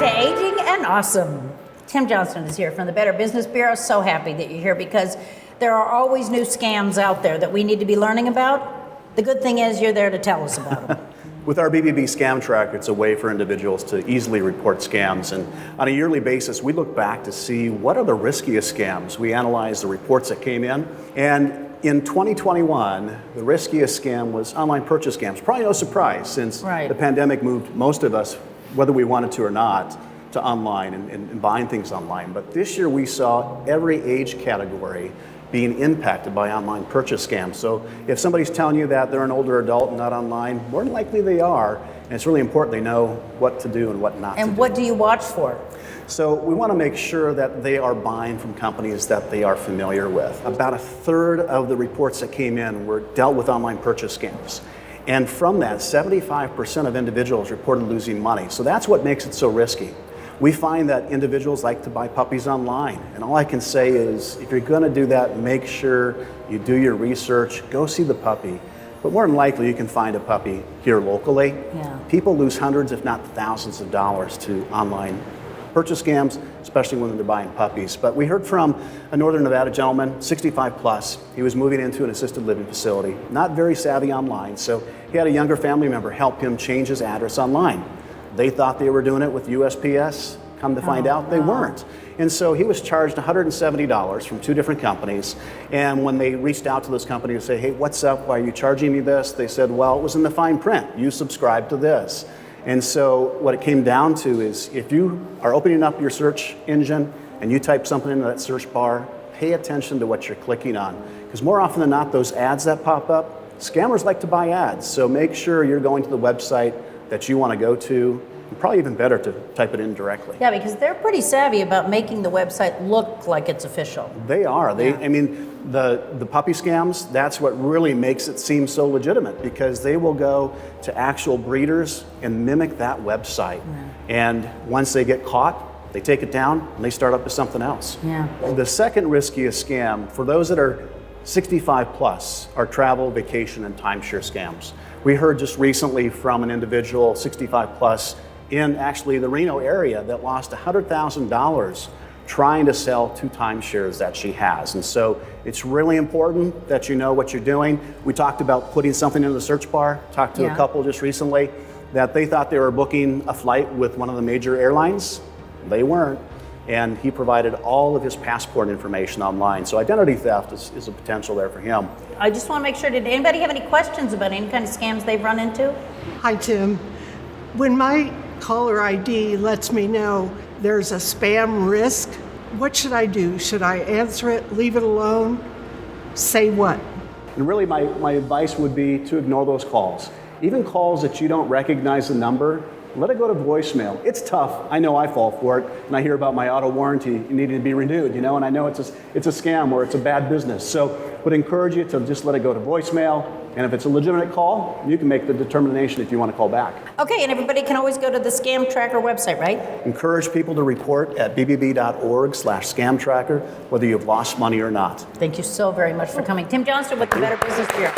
to Aging and Awesome. Tim Johnston is here from the Better Business Bureau. So happy that you're here because there are always new scams out there that we need to be learning about. The good thing is you're there to tell us about them. With our BBB Scam Tracker, it's a way for individuals to easily report scams. And on a yearly basis, we look back to see what are the riskiest scams. We analyze the reports that came in. And in 2021, the riskiest scam was online purchase scams. Probably no surprise, since the pandemic moved most of us, whether we wanted to or not, to online and buying things online. But this year we saw every age category being impacted by online purchase scams. So if somebody's telling you that they're an older adult and not online, more than likely they are. And it's really important they know what to do and what not to do. And what do you watch for? So we want to make sure that they are buying from companies that they are familiar with. About a third of the reports that came in were dealt with online purchase scams. And from that, 75% of individuals reported losing money. So that's what makes it so risky. We find that individuals like to buy puppies online. And all I can say is, if you're going to do that, make sure you do your research, go see the puppy. But more than likely, you can find a puppy here locally. Yeah. People lose hundreds, if not thousands of dollars to online purchase scams, especially when they're buying puppies. But we heard from a Northern Nevada gentleman, 65 plus. He was moving into an assisted living facility, not very savvy online, so he had a younger family member help him change his address online. They thought they were doing it with USPS. Come to find out, they weren't. And so he was charged $170 from two different companies. And when they reached out to those companies to say, hey, what's up? Why are you charging me this? They said, well, it was in the fine print. You subscribe to this. And so what it came down to is, if you are opening up your search engine and you type something into that search bar, pay attention to what you're clicking on. Because more often than not, those ads that pop up, scammers like to buy ads. So make sure you're going to the website that you want to go to. And probably even better to type it in directly. Yeah, because they're pretty savvy about making the website look like it's official. They are. I mean, the puppy scams, that's what really makes it seem so legitimate, because they will go to actual breeders and mimic that website. And once they get caught, they take it down and they start up with something else. The second riskiest scam, for those that are 65 plus, are travel, vacation, and timeshare scams. We heard just recently from an individual 65 plus in actually the Reno area that lost $100,000 trying to sell two timeshares that she has. And so it's really important that you know what you're doing. We talked about putting something in the search bar. Talked to a couple just recently that they thought they were booking a flight with one of the major airlines. They weren't. And he provided all of his passport information online. So identity theft is a potential there for him. I just want to make sure, did anybody have any questions about any kind of scams they've run into? Hi, Tim. When my caller ID lets me know there's a spam risk, what should I do? Should I answer it, leave it alone, say what? And really my advice would be to ignore those calls. Even calls that you don't recognize the number, let it go to voicemail. It's tough. I know I fall for it, and I hear about my auto warranty needing to be renewed, and I know it's a scam or it's a bad business. So would encourage you to just let it go to voicemail, and if it's a legitimate call, you can make the determination if you want to call back. Okay, and everybody can always go to the Scam Tracker website, right? Encourage people to report at bbb.org/scam tracker, whether you've lost money or not. Thank you so very much for coming. Tim Johnston with the Better Business Bureau.